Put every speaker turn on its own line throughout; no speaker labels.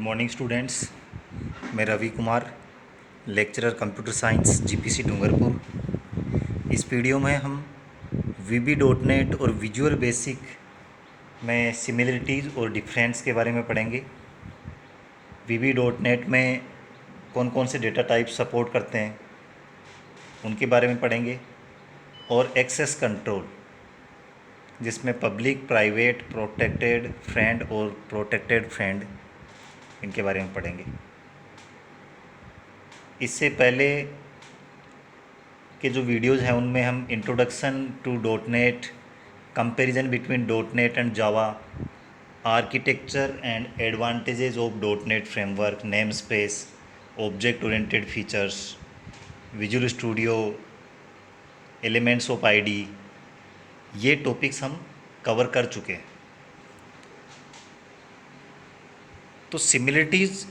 Morning students. मैं Ravi Kumar, lecturer computer science GPC Dungarpur. इस video में हम VB.NET और विजुअल बेसिक में सिमिलरिटीज़ और डिफरेंस के बारे में पढ़ेंगे। VB.NET में कौन कौन से डेटा टाइप सपोर्ट करते हैं उनके बारे में पढ़ेंगे, और एक्सेस कंट्रोल जिसमें पब्लिक, प्राइवेट, प्रोटेक्टेड फ्रेंड और प्रोटेक्टेड फ्रेंड, इनके बारे में पढ़ेंगे। इससे पहले के जो वीडियोज़ हैं उनमें हम introduction to .NET, comparison between .NET and Java, architecture and advantages of .NET framework, namespace, object oriented features, Visual Studio, elements of ID, ये टॉपिक्स हम कवर कर चुके हैं। तो सिमिलरिटीज़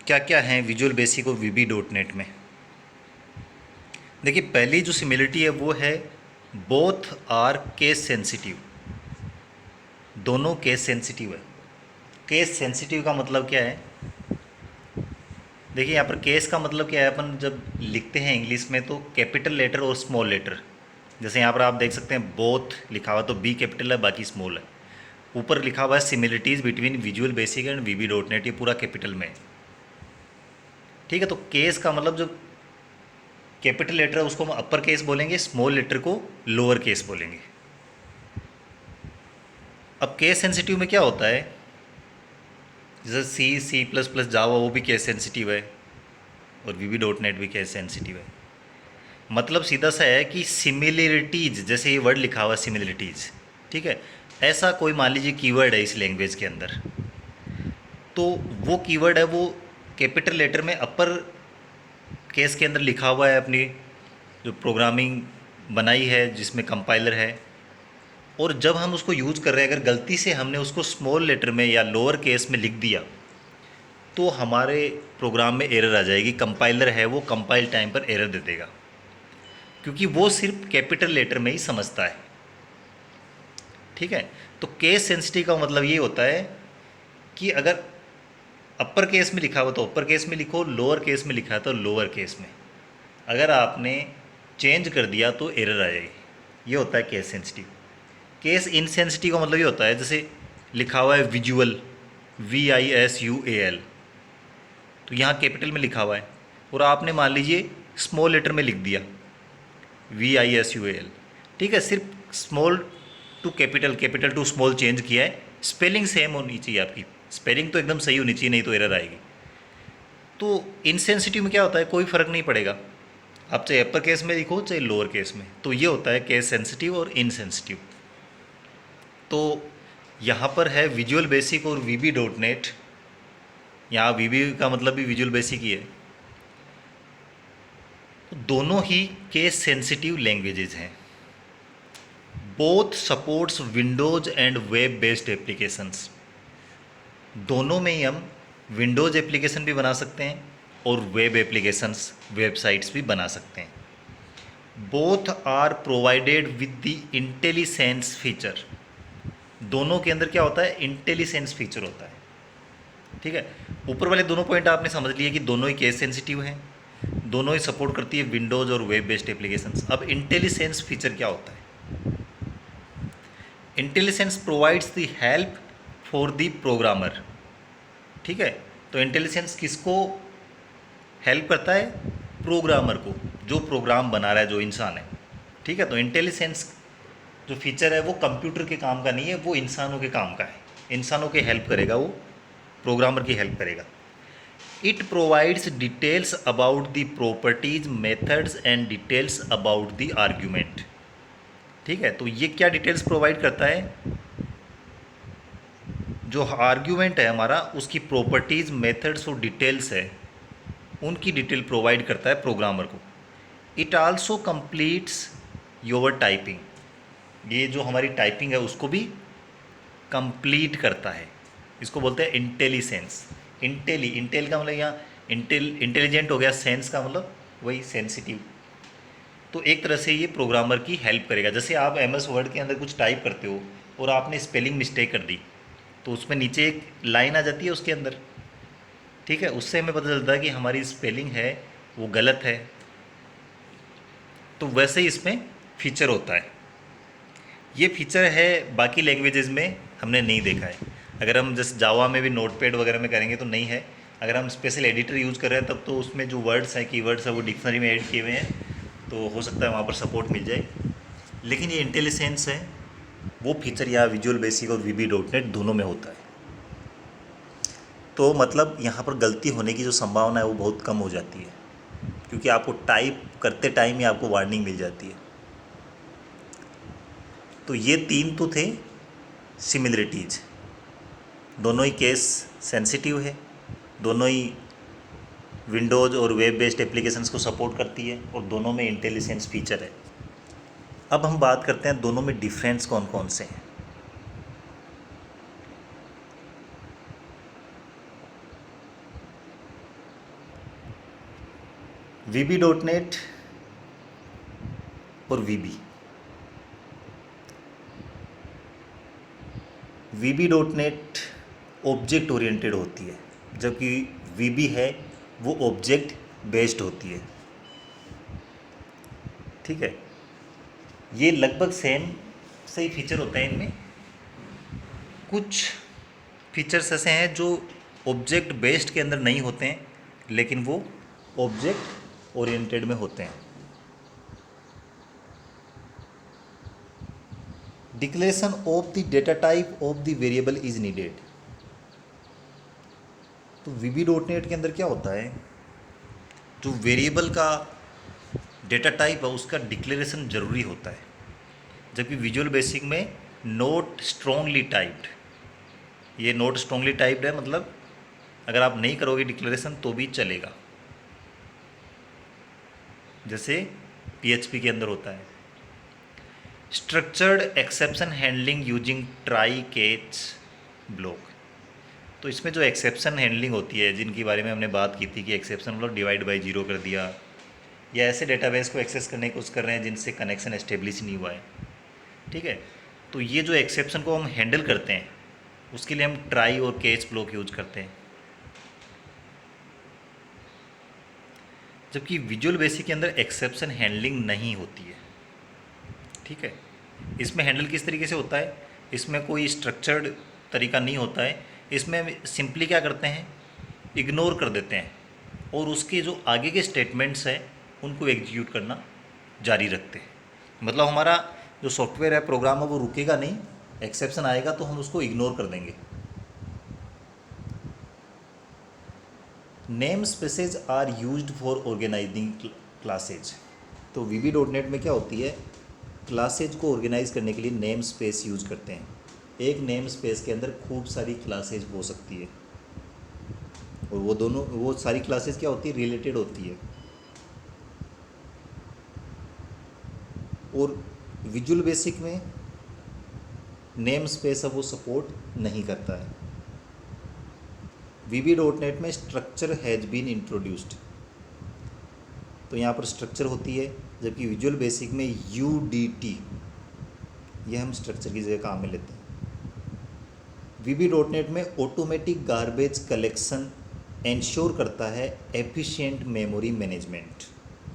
क्या क्या हैं विजुअल बेसिक और VB.NET में। देखिए, पहली जो सिमिलरिटी है वो है बोथ आर केस सेंसिटिव। दोनों केस सेंसिटिव है। केस सेंसिटिव का मतलब क्या है? देखिए, यहाँ पर केस का मतलब क्या है, अपन जब लिखते हैं इंग्लिश में तो कैपिटल लेटर और स्मॉल लेटर, जैसे यहाँ पर आप देख सकते हैं बोथ लिखा हुआ तो B कैपिटल है, बाकी स्मॉल है। ऊपर लिखा हुआ है similarities between visual basic and VB.NET, ये पूरा कैपिटल में है। ठीक है, तो केस का मतलब जो कैपिटल लेटर है उसको हम अपर केस बोलेंगे, स्मॉल लेटर को लोअर केस बोलेंगे। अब केस सेंसिटिव में क्या होता है, जैसे C++, जावा, वो भी केस सेंसिटिव है और VB.NET भी केस सेंसिटिव है। मतलब सीधा सा है कि सिमिलरिटीज़, जैसे ये वर्ड लिखा हुआ है सिमिलरिटीज़, ठीक है, ऐसा कोई मान लीजिए कीवर्ड है इस लैंग्वेज के अंदर, तो वो कीवर्ड है वो कैपिटल लेटर में अपर केस के अंदर लिखा हुआ है, अपनी जो प्रोग्रामिंग बनाई है जिसमें कंपाइलर है, और जब हम उसको यूज़ कर रहे हैं अगर गलती से हमने उसको स्मॉल लेटर में या लोअर केस में लिख दिया तो हमारे प्रोग्राम में एरर आ जाएगी। कंपाइलर है वो कंपाइल टाइम पर एरर दे देगा, क्योंकि वो सिर्फ कैपिटल लेटर में ही समझता है। ठीक है, तो केस सेंसिटिव का मतलब ये होता है कि अगर अपर केस में लिखा हुआ तो अपर केस में लिखो, लोअर केस में लिखा है तो लोअर केस में। अगर आपने चेंज कर दिया तो एरर आ जाएगी। ये होता है केस सेंसिटिव। केस इनसेंसिटिव का मतलब ये होता है, जैसे लिखा हुआ है विजुअल, VISUAL, तो यहाँ कैपिटल में लिखा हुआ है और आपने मान लीजिए स्मॉल लेटर में लिख दिया VISUAL। ठीक है, सिर्फ small to capital, capital to small change किया है। स्पेलिंग सेम होनी चाहिए, आपकी स्पेलिंग तो एकदम सही होनी चाहिए, नहीं तो एरर आएगी। तो इनसेंसिटिव में क्या होता है, कोई फ़र्क नहीं पड़ेगा, आप चाहे अपर केस में लिखो चाहे लोअर केस में। तो ये होता है केस सेंसिटिव और इनसेंसिटिव। तो यहाँ पर है विजुअल बेसिक और VB.NEट। यहाँ VB का मतलब भी विजुअल बेसिक ही है। तो दोनों ही केस सेंसिटिव लैंग्वेजेज हैं। Both supports Windows and web based applications. दोनों में ही हम विंडोज़ एप्लीकेशन भी बना सकते हैं और वेब एप्लीकेशंस, वेबसाइट्स भी बना सकते हैं। Both are provided with the intelligence feature. दोनों के अंदर क्या होता है, इंटेलिजेंस फीचर होता है। ठीक है, ऊपर वाले दोनों पॉइंट आपने समझ लिए कि दोनों ही केस सेंसिटिव हैं, दोनों ही सपोर्ट करती है विंडोज़ और वेब बेस्ड एप्लीकेशंस। अब इंटेलिजेंस फीचर क्या होता है? Intelligence provides the help for the programmer. ठीक है, तो इंटेलिजेंस किसको हेल्प करता है? प्रोग्रामर को, जो प्रोग्राम बना रहा है, जो इंसान है। ठीक है, तो इंटेलिजेंस जो फीचर है वो कंप्यूटर के काम का नहीं है, वो इंसानों के काम का है। इंसानों की हेल्प करेगा, वो प्रोग्रामर की हेल्प करेगा। It provides details about the properties, methods and details about the argument. ठीक है, तो ये क्या डिटेल्स प्रोवाइड करता है? जो आर्ग्यूमेंट है हमारा, उसकी प्रॉपर्टीज़, मेथड्स और डिटेल्स है, उनकी डिटेल प्रोवाइड करता है प्रोग्रामर को। It also completes your typing. ये जो हमारी टाइपिंग है उसको भी कंप्लीट करता है। इसको बोलते हैं इंटेलिजेंस। इंटेल का मतलब यहाँ इंटेलिजेंट हो गया, सेंस का मतलब वही सेंसिटिव। तो एक तरह से ये प्रोग्रामर की हेल्प करेगा। जैसे आप MS वर्ड के अंदर कुछ टाइप करते हो और आपने स्पेलिंग मिस्टेक कर दी, तो उसमें नीचे एक लाइन आ जाती है उसके अंदर, ठीक है, उससे हमें पता चलता है कि हमारी स्पेलिंग है वो गलत है। तो वैसे ही इसमें फीचर होता है। ये फीचर है बाकी लैंग्वेजेस में हमने नहीं देखा है। अगर हम जैसे जावा में भी नोटपैड वगैरह में करेंगे तो नहीं है। अगर हम स्पेशल एडिटर यूज़ कर रहे हैं तब तो उसमें जो वर्ड्स हैं, कीवर्ड्स हैं, वो डिक्शनरी में ऐड किए हुए हैं, तो हो सकता है वहाँ पर सपोर्ट मिल जाए। लेकिन ये इंटेलिसेंस है, वो फीचर यहाँ विजुअल बेसिक और वीबी डॉट नेट दोनों में होता है। तो मतलब यहाँ पर गलती होने की जो संभावना है वो बहुत कम हो जाती है, क्योंकि आपको टाइप करते टाइम ही आपको वार्निंग मिल जाती है। तो ये तीन तो थे सिमिलरिटीज़। दोनों ही केस सेंसिटिव है, दोनों ही विंडोज़ और वेब बेस्ड एप्लीकेशंस को सपोर्ट करती है, और दोनों में इंटेलिजेंस फीचर है। अब हम बात करते हैं दोनों में डिफरेंस कौन कौन से हैं। वीबी डॉट नेट और वीबी डॉट नेट ऑब्जेक्ट ओरिएंटेड होती है, जबकि वीबी है वो ऑब्जेक्ट बेस्ड होती है। ठीक है, ये लगभग सेम सही फीचर होता है इनमें। कुछ फीचर्स ऐसे हैं जो ऑब्जेक्ट बेस्ड के अंदर नहीं होते हैं, लेकिन वो ऑब्जेक्ट ओरिएंटेड में होते हैं। Declaration of the data type of the variable is needed. तो वीबी डॉट नेट के अंदर क्या होता है, जो वेरिएबल का डेटा टाइप है उसका डिक्लेरेशन ज़रूरी होता है, जबकि विजुअल बेसिक में नोट स्ट्रॉन्गली टाइप्ड। ये नोट स्ट्रॉन्गली टाइप्ड है, मतलब अगर आप नहीं करोगे डिक्लेरेशन तो भी चलेगा, जैसे पीएचपी के अंदर होता है। Structured exception handling using try catch block. तो इसमें जो एक्सेप्शन हैंडलिंग होती है, जिनकी बारे में हमने बात की थी कि एक्सेप्शन मतलब डिवाइड बाय जीरो कर दिया, या ऐसे डेटाबेस को एक्सेस करने की कोशिश कर रहे हैं जिनसे कनेक्शन एस्टेब्लिश नहीं हुआ है, ठीक है। तो ये जो एक्सेप्शन को हम हैंडल करते हैं उसके लिए हम ट्राई और कैच ब्लॉक यूज करते हैं, जबकि विजुअल बेसिक के अंदर एक्सेप्शन हैंडलिंग नहीं होती है। ठीक है, इसमें हैंडल किस तरीके से होता है, इसमें कोई स्ट्रक्चर्ड तरीका नहीं होता है। इसमें सिंपली क्या करते हैं, इग्नोर कर देते हैं, और उसके जो आगे के स्टेटमेंट्स हैं उनको एग्जीक्यूट करना जारी रखते हैं। मतलब हमारा जो सॉफ्टवेयर है, प्रोग्राम है, वो रुकेगा नहीं, एक्सेप्शन आएगा तो हम उसको इग्नोर कर देंगे। Namespaces are used for organizing classes. तो वीबी डॉट नेट में क्या होती है, क्लासेज को ऑर्गेनाइज करने के लिए नेम स्पेस यूज करते हैं। एक नेम स्पेस के अंदर खूब सारी क्लासेज हो सकती है, और वो सारी क्लासेज क्या होती है, रिलेटेड होती है। और विजुअल बेसिक में नेम स्पेस अब वो सपोर्ट नहीं करता है। वीबी डॉट नेट में स्ट्रक्चर हैज़ बीन इंट्रोड्यूस्ड, तो यहाँ पर स्ट्रक्चर होती है, जबकि विजुअल बेसिक में UDT, यह हम स्ट्रक्चर की जगह काम में लेते हैं। वीबी डॉट नेट में ऑटोमेटिक गार्बेज कलेक्शन इंश्योर करता है एफिशिएंट मेमोरी मैनेजमेंट,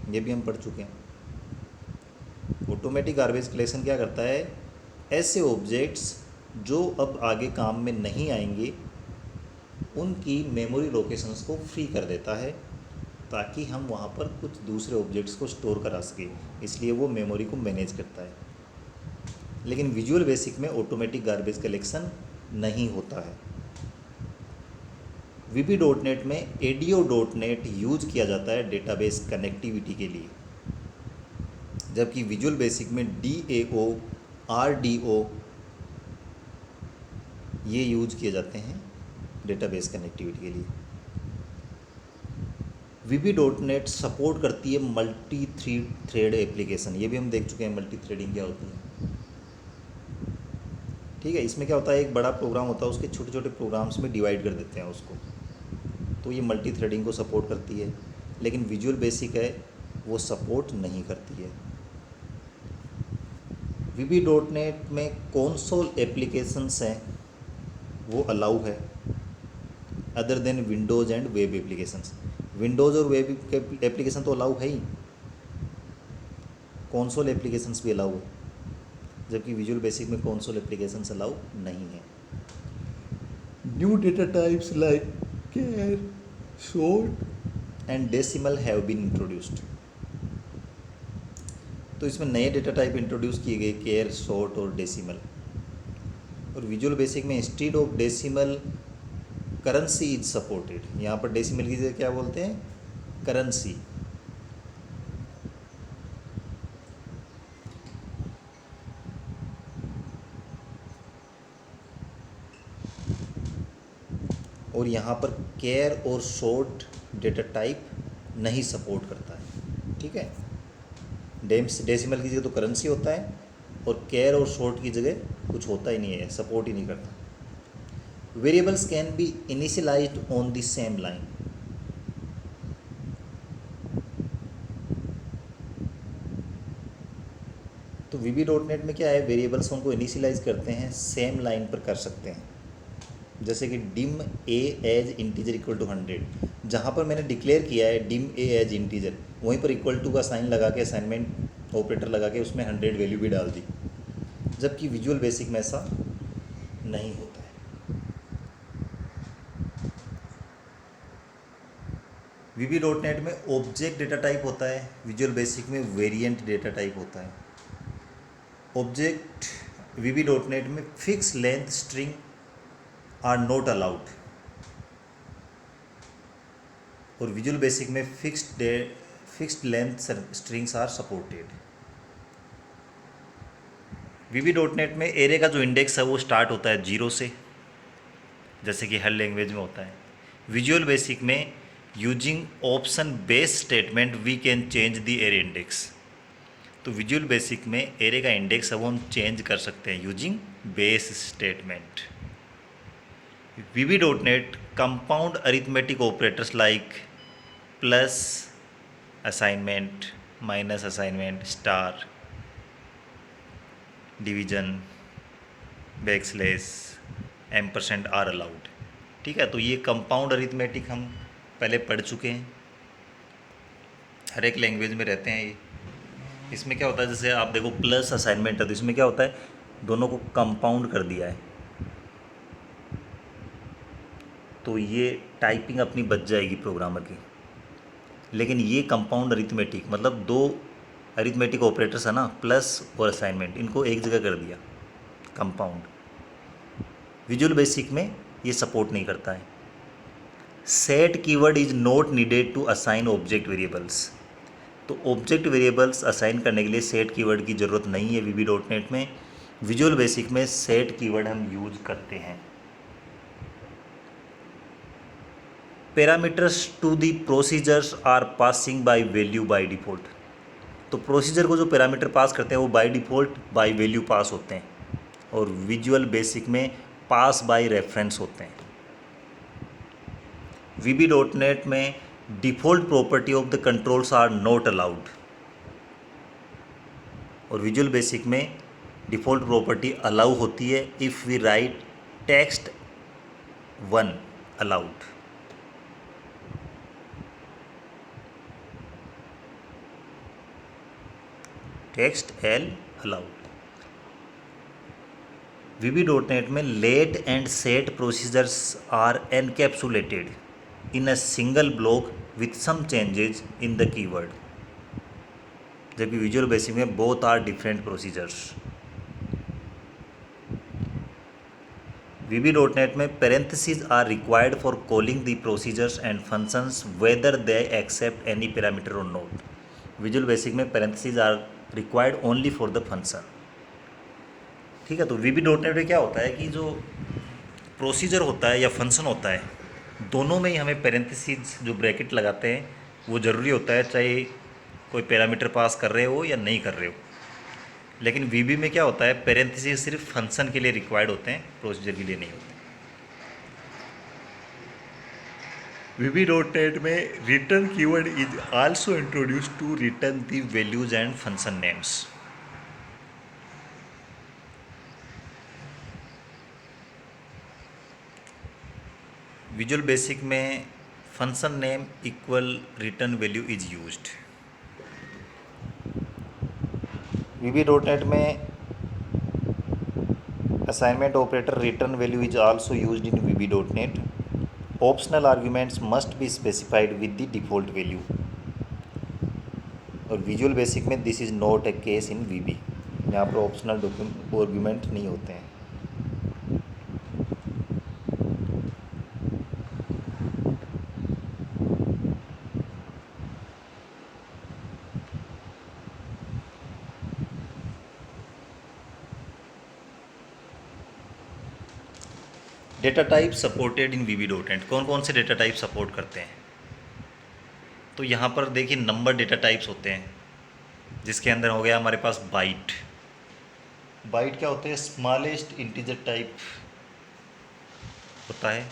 ये भी हम पढ़ चुके हैं। ऑटोमेटिक गार्बेज कलेक्शन क्या करता है, ऐसे ऑब्जेक्ट्स जो अब आगे काम में नहीं आएंगे उनकी मेमोरी लोकेशंस को फ्री कर देता है, ताकि हम वहाँ पर कुछ दूसरे ऑब्जेक्ट्स को स्टोर करा सकें, इसलिए वो मेमोरी को मैनेज करता है। लेकिन विजुअल बेसिक में ऑटोमेटिक गार्बेज कलेक्शन नहीं होता है। वीबी डॉट नेट में एडियो डॉट नेट यूज किया जाता है डेटाबेस कनेक्टिविटी के लिए, जबकि विजुअल बेसिक में DAO RDO ये यूज किए जाते हैं डेटाबेस कनेक्टिविटी के लिए। वीबी डॉट नेट सपोर्ट करती है मल्टी थ्रेड एप्लीकेशन, ये भी हम देख चुके हैं मल्टी थ्रेडिंग क्या होती है। ठीक है, इसमें क्या होता है, एक बड़ा प्रोग्राम होता है, उसके छोटे छोटे प्रोग्राम्स में डिवाइड कर देते हैं उसको, तो ये मल्टी थ्रेडिंग को सपोर्ट करती है। लेकिन विजुअल बेसिक है वो सपोर्ट नहीं करती है। वीबी डॉट नेट में कंसोल एप्लीकेशंस हैं वो अलाउ है, other than Windows and web applications. Windows और वेब एप्लीकेशन तो अलाउ है ही, कॉन्सोल एप्लीकेशंस भी अलाउ है, जबकि विजुअल बेसिक में कॉन्सोल एप्लीकेशंस अलाउ नहीं है। New data types like char, short and decimal have been introduced. तो इसमें नए डेटा टाइप इंट्रोड्यूस किए गए, केयर, शॉर्ट और डेसिमल। और विजुअल बेसिक में instead of decimal currency is supported. यहाँ पर डेसिमल की जगह क्या बोलते हैं, करेंसी। और यहाँ पर केयर और शॉर्ट डेटा टाइप नहीं सपोर्ट करता है, ठीक है। डेसिमल की जगह तो करेंसी होता है, और केयर और शॉर्ट की जगह कुछ होता ही नहीं है, सपोर्ट ही नहीं करता। Variables can be initialised on the same line. तो VB.NET में क्या है, वेरिएबल्स उनको इनिशियलाइज करते हैं, सेम लाइन पर कर सकते हैं। जैसे कि dim a as integer equal to 100, जहाँ पर मैंने डिक्लेयर किया है डिम ए एज इंटीजर, वहीं पर इक्वल टू का साइन लगा के, असाइनमेंट ऑपरेटर लगा के उसमें 100 वैल्यू भी डाल दी, जबकि विजुअल बेसिक में ऐसा नहीं होता है। VB.NET में ऑब्जेक्ट डेटा टाइप होता है, विजुअल बेसिक में वेरिएंट डेटा टाइप होता है। ऑब्जेक्ट VB.NEट में fix length string are not allowed, और विजुअल बेसिक में fixed length strings are supported. VB.NEट में एरे का जो इंडेक्स है वो स्टार्ट होता है 0 से, जैसे कि हर लैंग्वेज में होता है। विजुअल बेसिक में using option based statement we can change the array index. तो विजुअल बेसिक में एरे का इंडेक्स है वो हम चेंज कर सकते हैं using base statement. VB.NET compound arithmetic operators like plus, assignment, minus assignment, star, division, backslash, ampersand are allowed, ठीक है। तो ये कंपाउंड अरिथमेटिक हम पहले पढ़ चुके हैं, हर एक लैंग्वेज में रहते हैं ये। इसमें क्या होता है, जैसे आप देखो प्लस असाइनमेंट है, तो इसमें क्या होता है, दोनों को कंपाउंड कर दिया है, तो ये टाइपिंग अपनी बच जाएगी प्रोग्रामर की। लेकिन ये कंपाउंड अरिथमेटिक मतलब दो अरिथमेटिक ऑपरेटर्स है ना, प्लस और असाइनमेंट, इनको एक जगह कर दिया, कंपाउंड। विजुअल बेसिक में ये सपोर्ट नहीं करता है। Set keyword is not needed to assign object variables. तो ऑब्जेक्ट वेरिएबल्स असाइन करने के लिए सेट कीवर्ड की ज़रूरत नहीं है VB.NET में। विजुअल बेसिक में सेट कीवर्ड हम यूज करते हैं। Parameters to the procedures are passing by value by default. तो प्रोसीजर को जो पैरामीटर पास करते हैं वो by default by value pass होते हैं, और विजुअल बेसिक में पास बाय रेफरेंस होते हैं। VB.NET में default property of the controls are not allowed, और विजुअल बेसिक में डिफ़ॉल्ट प्रॉपर्टी अलाउ होती है if we write text 1 allowed. Text L allowed. VB.NET में let and set procedures are encapsulated in a single block with some changes in the keyword, जबकि Visual basic में both are different procedures. VB.NET में parenthesis are required for calling the procedures and functions whether they accept any parameter और not. Visual basic में parenthesis are required only for the function, ठीक है। तो VB.NET में क्या होता है कि जो प्रोसीजर होता है या फंक्शन होता है, दोनों में ही हमें पेरेंथेसिस जो ब्रैकेट लगाते हैं वो ज़रूरी होता है, चाहे कोई पैरामीटर पास कर रहे हो या नहीं कर रहे हो। लेकिन VB में क्या होता है, पेरेंथेसिस सिर्फ फंक्शन के लिए रिक्वायर्ड होते हैं, प्रोसीजर के लिए नहीं होते। VB.NET में return keyword is also introduced to return the values and function names. Visual basic में function name equal return value is used. VB dot net में assignment operator return value is also used in VB dot net. Optional arguments must be specified with the default value. और visual basic में this is not a case in VB. यहाँ पर optional argument नहीं होते हैं। Data type supported in VB dot net. कौन कौन से डेटा टाइप सपोर्ट करते हैं? तो यहाँ पर देखिए नंबर डेटा टाइप्स होते हैं, जिसके अंदर हो गया हमारे पास बाइट। बाइट क्या होते हैं? स्मॉलेस्ट इंटीजर टाइप होता है।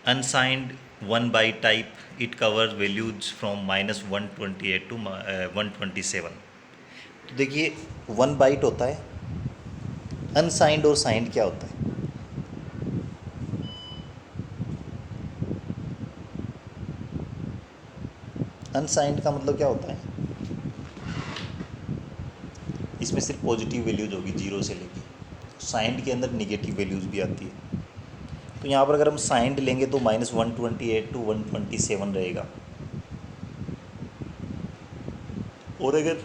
Unsigned 1 byte type, it covers values from -128 to 127। तो देखिए 1 बाइट होता है। अनसाइंड और साइंड क्या होता है? अनसाइंड का मतलब क्या होता है? इसमें सिर्फ पॉजिटिव वैल्यूज होगी 0 से लेके। साइंड के अंदर निगेटिव वैल्यूज भी आती है। तो यहाँ पर अगर हम साइंड लेंगे तो -128 टू 127 रहेगा। और अगर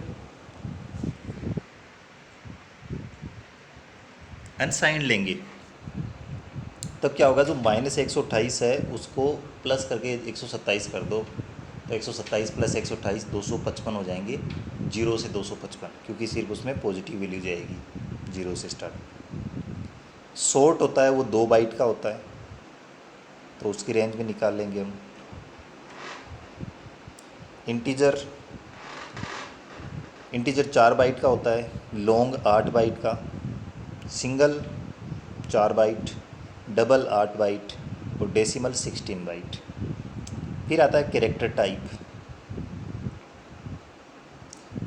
अनसाइंड लेंगे तब क्या होगा? जो -128 है उसको प्लस करके 127 कर दो, तो 127 + 128 255 हो जाएंगे। 0 से 255, क्योंकि सिर्फ उसमें पॉजिटिव वैल्यू जाएगी 0 से स्टार्ट। शॉर्ट होता है वो 2 बाइट का होता है, तो उसकी रेंज में निकाल लेंगे हम। इंटीजर 4 बाइट का होता है। लॉन्ग 8 बाइट का। सिंगल 4 बाइट, डबल 8 बाइट और डेसिमल 16 बाइट। फिर आता है कैरेक्टर टाइप।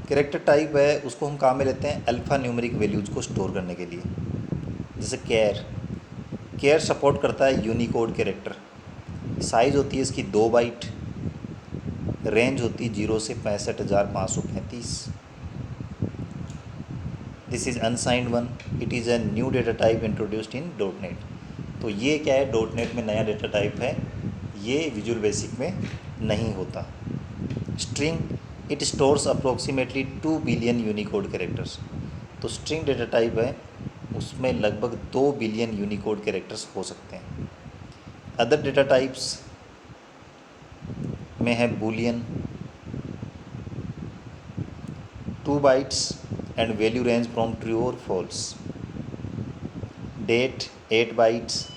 कैरेक्टर टाइप है उसको हम काम में लेते हैं अल्फ़ा न्यूमेरिक वैल्यूज़ को स्टोर करने के लिए। जैसे केयर सपोर्ट करता है यूनिकोड कैरेक्टर। साइज़ होती है इसकी 2 बाइट। रेंज होती है 0 से 65,535। This is unsigned one. It is a new data type introduced in dot net. तो ये क्या है? डॉट नेट में नया डेटा टाइप है, ये विजुअल बेसिक में नहीं होता। String, it stores approximately 2 billion Unicode characters. तो स्ट्रिंग डेटा टाइप है, उसमें लगभग 2 बिलियन यूनिकोड कैरेक्टर्स हो सकते हैं। अदर डेटा टाइप्स में है Boolean 2 bytes and value range from true और false. Date 8 bytes.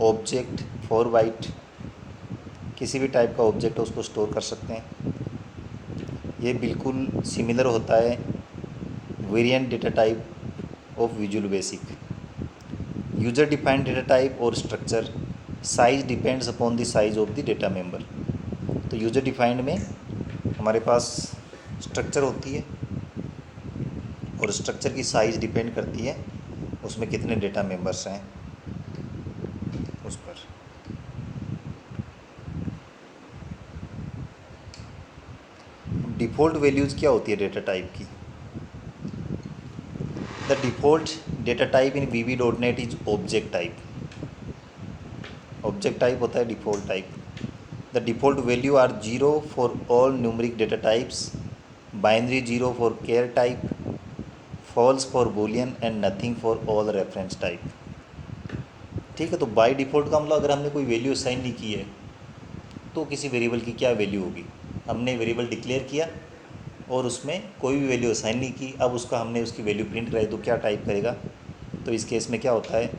Object 4 byte, किसी भी टाइप का ऑब्जेक्ट उसको स्टोर कर सकते हैं। ये बिल्कुल सिमिलर होता है variant data type of visual basic. User defined data type और structure. Size depends upon the size of the data member. तो यूजर डिफाइंड में हमारे पास स्ट्रक्चर होती है और स्ट्रक्चर की साइज़ डिपेंड करती है उसमें कितने डेटा मेंबर्स हैं उस पर। डिफ़ॉल्ट वैल्यूज़ क्या होती है डेटा टाइप की? The default data type in VB.NET is object type. Object type होता है default type. The default value are 0 for all numeric data types, binary 0 for care type, false for Boolean and nothing for all reference type. ठीक है, तो by default का मतलब अगर हमने कोई वैल्यू असाइन नहीं की है तो किसी वेरिएबल की क्या वैल्यू होगी? हमने वेरिएबल डिक्लेयर किया और उसमें कोई भी वैल्यू असाइन नहीं की, अब उसका हमने उसकी वैल्यू प्रिंट कराई तो क्या टाइप करेगा? तो इस केस में क्या होता है,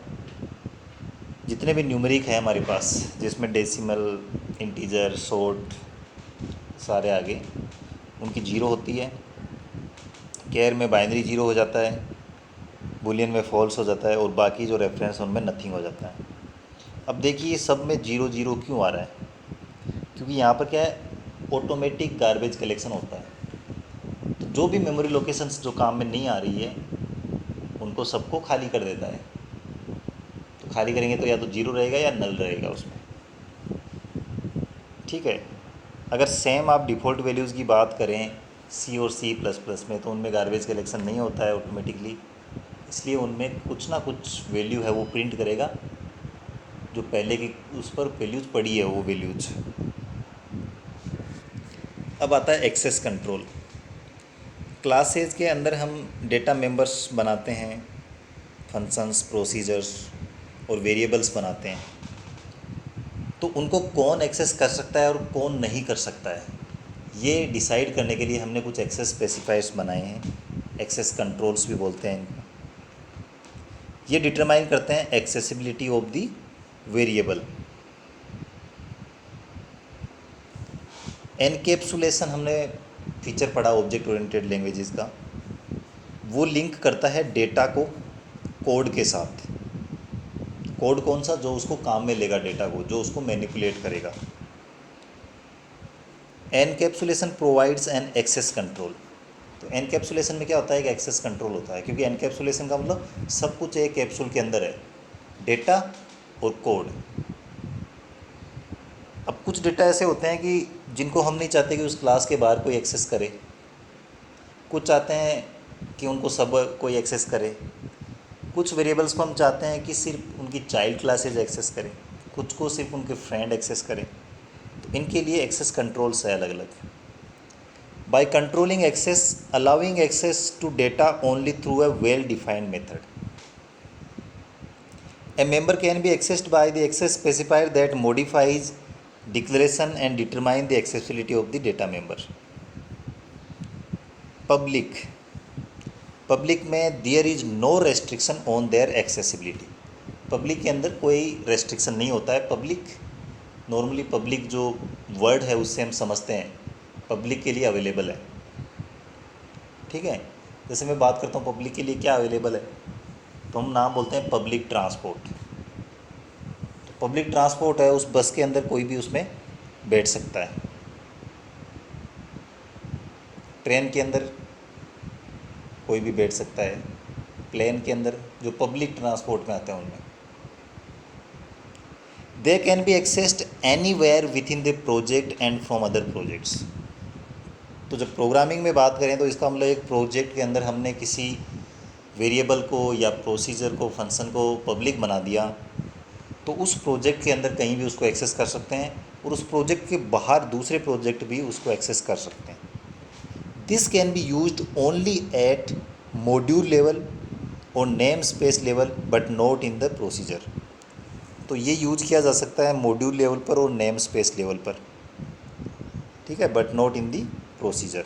जितने भी न्यूमेरिक है हमारे पास जिसमें डेसिमल, इंटीजर, शॉर्ट सारे आगे, उनकी 0 होती है। केयर में बाइनरी 0 हो जाता है, बूलियन में फॉल्स हो जाता है और बाकी जो रेफरेंस उनमें नथिंग हो जाता है। अब देखिए सब में 0 0 क्यों आ रहा है? क्योंकि यहाँ पर क्या है, ऑटोमेटिक गार्बेज कलेक्शन होता है। तो जो भी मेमोरी लोकेशंस जो काम में नहीं आ रही है उनको सबको खाली कर देता है। तो खाली करेंगे तो या तो जीरो रहेगा या नल रहेगा उसमें। ठीक है, अगर सेम आप डिफ़ॉल्ट वैल्यूज़ की बात करें सी और सी प्लस प्लस में, तो उनमें गार्बेज कलेक्शन नहीं होता है ऑटोमेटिकली, इसलिए उनमें कुछ ना कुछ वैल्यू है वो प्रिंट करेगा, जो पहले की उस पर वैल्यूज़ पड़ी है वो वैल्यूज़। अब आता है एक्सेस कंट्रोल। क्लासेज के अंदर हम डेटा मेंबर्स बनाते हैं, फंक्शंस, प्रोसीजर्स और वेरिएबल्स बनाते हैं, तो उनको कौन एक्सेस कर सकता है और कौन नहीं कर सकता है, ये डिसाइड करने के लिए हमने कुछ एक्सेस स्पेसिफायर्स बनाए हैं, एक्सेस कंट्रोल्स भी बोलते हैं इनको। ये डिटरमाइन करते हैं accessibility of the variable. Encapsulation हमने फीचर पढ़ा ऑब्जेक्ट ओरिएंटेड लैंग्वेजेस का, वो लिंक करता है डेटा को कोड के साथ। कोड कौन सा? जो उसको काम में लेगा, डेटा को जो उसको मैनिपुलेट करेगा। Encapsulation provides an access control. तो एनकैप्सुलेशन में क्या होता है? एक एक्सेस कंट्रोल होता है, क्योंकि एनकैप्सुलेशन का मतलब सब कुछ एक कैप्सूल के अंदर है, डेटा और कोड। अब कुछ डेटा ऐसे होते हैं कि जिनको हम नहीं चाहते कि उस क्लास के बाहर कोई एक्सेस करे, कुछ चाहते हैं कि उनको सब कोई एक्सेस करे, कुछ वेरिएबल्स को हम चाहते हैं कि सिर्फ उनकी चाइल्ड क्लासेज एक्सेस करें, कुछ को सिर्फ उनके फ्रेंड एक्सेस करें। तो इनके लिए एक्सेस कंट्रोल्स है अलग अलग। By controlling access, allowing access to data only through a well defined method, a member can be accessed by the access specifier that modifies declaration and determine the accessibility of the data member. Public में there is no restriction on their accessibility. Public के अंदर कोई restriction नहीं होता है। Public normally, public जो word है उससे हम समझते हैं पब्लिक के लिए अवेलेबल है। ठीक है, जैसे मैं बात करता हूँ पब्लिक के लिए क्या अवेलेबल है, तो हम नाम बोलते हैं पब्लिक ट्रांसपोर्ट। तो पब्लिक ट्रांसपोर्ट है, उस बस के अंदर कोई भी उसमें बैठ सकता है। ट्रेन के अंदर कोई भी बैठ सकता है, प्लेन के अंदर, जो पब्लिक ट्रांसपोर्ट में आते हैं उनमें। They can be accessed anywhere within the project and from other projects. तो जब प्रोग्रामिंग में बात करें तो इसका मतलब एक प्रोजेक्ट के अंदर हमने किसी वेरिएबल को या प्रोसीजर को, फंक्शन को पब्लिक बना दिया, तो उस प्रोजेक्ट के अंदर कहीं भी उसको एक्सेस कर सकते हैं, और उस प्रोजेक्ट के बाहर दूसरे प्रोजेक्ट भी उसको एक्सेस कर सकते हैं। This can be used only at module level और name space level but not in the procedure. तो ये यूज किया जा सकता है मॉड्यूल लेवल पर और नेम स्पेस लेवल पर, ठीक है, but not in the procedure.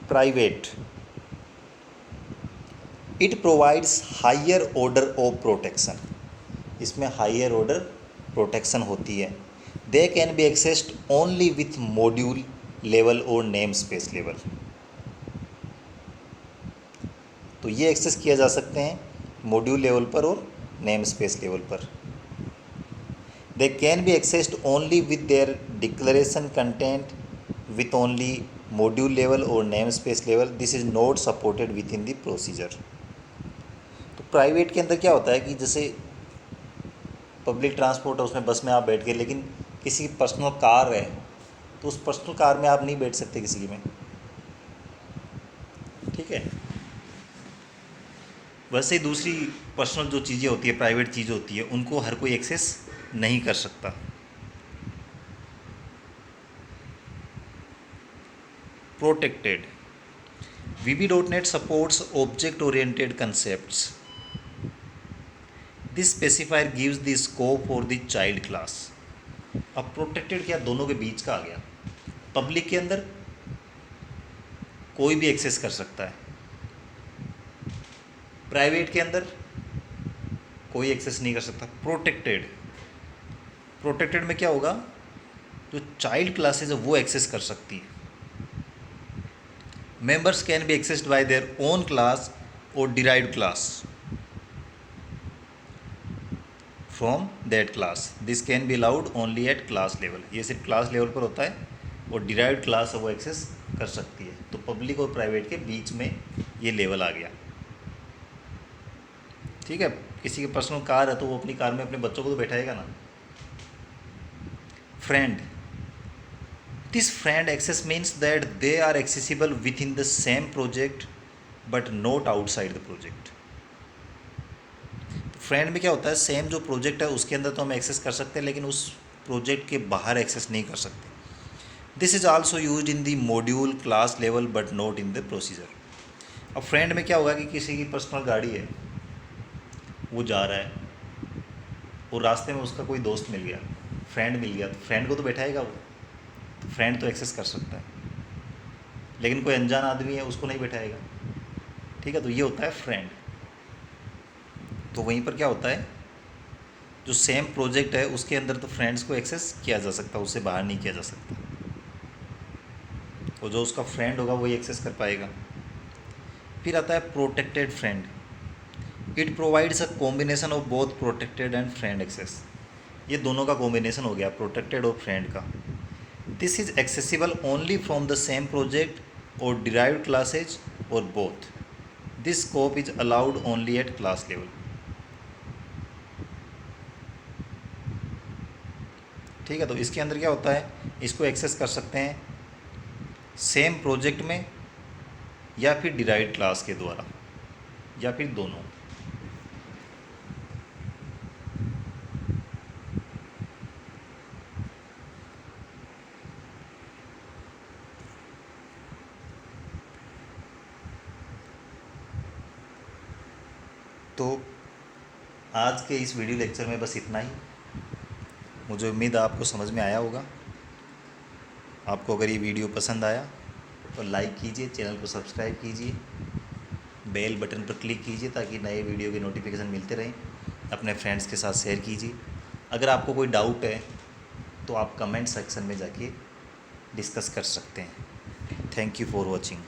Private, it provides higher order of protection. इसमें हायर ऑर्डर प्रोटेक्शन होती है। They can be accessed only with module level और नेम स्पेस लेवल। तो ये एक्सेस किया जा सकते हैं मॉड्यूल लेवल पर और नेम स्पेस लेवल पर। They can be accessed only with their declaration content with only module level और name space level. This is not supported within the procedure. तो प्राइवेट के अंदर क्या होता है कि जैसे पब्लिक ट्रांसपोर्ट है, उसमें बस में आप बैठ गए, लेकिन किसी की पर्सनल कार है तो उस पर्सनल कार में आप नहीं बैठ सकते किसी में। ठीक है, वैसे ही दूसरी पर्सनल जो चीज़ें होती है, प्राइवेट चीज़ें होती है, उनको हर कोई एक्सेस नहीं कर सकता। Protected, VB.NET supports object oriented concepts. This specifier gives the scope for the child class. अब प्रोटेक्टेड क्या, दोनों के बीच का आ गया। पब्लिक के अंदर कोई भी एक्सेस कर सकता है, प्राइवेट के अंदर कोई एक्सेस नहीं कर सकता। प्रोटेक्टेड में क्या होगा, जो चाइल्ड क्लासेज है वो एक्सेस कर सकती है। Members can be accessed by their own class और derived class from that class. This can be allowed only at class level. ये सिर्फ क्लास लेवल पर होता है, और डिराइव्ड क्लास है वो एक्सेस कर सकती है। तो पब्लिक और प्राइवेट के बीच में ये लेवल आ गया। ठीक है, किसी की पर्सनल कार है तो वो अपनी कार में अपने बच्चों को तो बैठाएगा ना। Friend, this friend access means that they are accessible within the same project but not outside the project. Friend में क्या होता है, सेम जो प्रोजेक्ट है उसके अंदर तो हम एक्सेस कर सकते हैं, लेकिन उस प्रोजेक्ट के बाहर एक्सेस नहीं कर सकते। This is also use in the module class level but not in the procedure. अब फ्रेंड में क्या होगा कि किसी की पर्सनल गाड़ी है, वो जा रहा है और रास्ते में उसका कोई दोस्त मिल गया, फ्रेंड मिल गया, तो फ्रेंड को तो बैठाएगा वो, तो फ्रेंड तो एक्सेस कर सकता है, लेकिन कोई अनजान आदमी है उसको नहीं बैठाएगा। ठीक है, तो ये होता है फ्रेंड। तो वहीं पर क्या होता है, जो सेम प्रोजेक्ट है उसके अंदर तो फ्रेंड्स को एक्सेस किया जा सकता है, उससे बाहर नहीं किया जा सकता, और जो उसका फ्रेंड होगा वही एक्सेस कर पाएगा। फिर आता है protected friend. It provides a combination of both protected and friend access. ये दोनों का कॉम्बिनेशन हो गया, प्रोटेक्टेड और फ्रेंड का। This is accessible only from the same project और डिराइव्ड क्लासेज और both. This scope is allowed only at class level. ठीक है, तो इसके अंदर क्या होता है, इसको एक्सेस कर सकते हैं सेम प्रोजेक्ट में या फिर डिराइव्ड क्लास के द्वारा या फिर दोनों। तो आज के इस वीडियो लेक्चर में बस इतना ही। मुझे उम्मीद है आपको समझ में आया होगा। आपको अगर ये वीडियो पसंद आया तो लाइक कीजिए, चैनल को सब्सक्राइब कीजिए, बेल बटन पर क्लिक कीजिए ताकि नए वीडियो के नोटिफिकेशन मिलते रहें। अपने फ्रेंड्स के साथ शेयर कीजिए। अगर आपको कोई डाउट है तो आप कमेंट सेक्शन में जाके डिस्कस कर सकते हैं। Thank you for watching.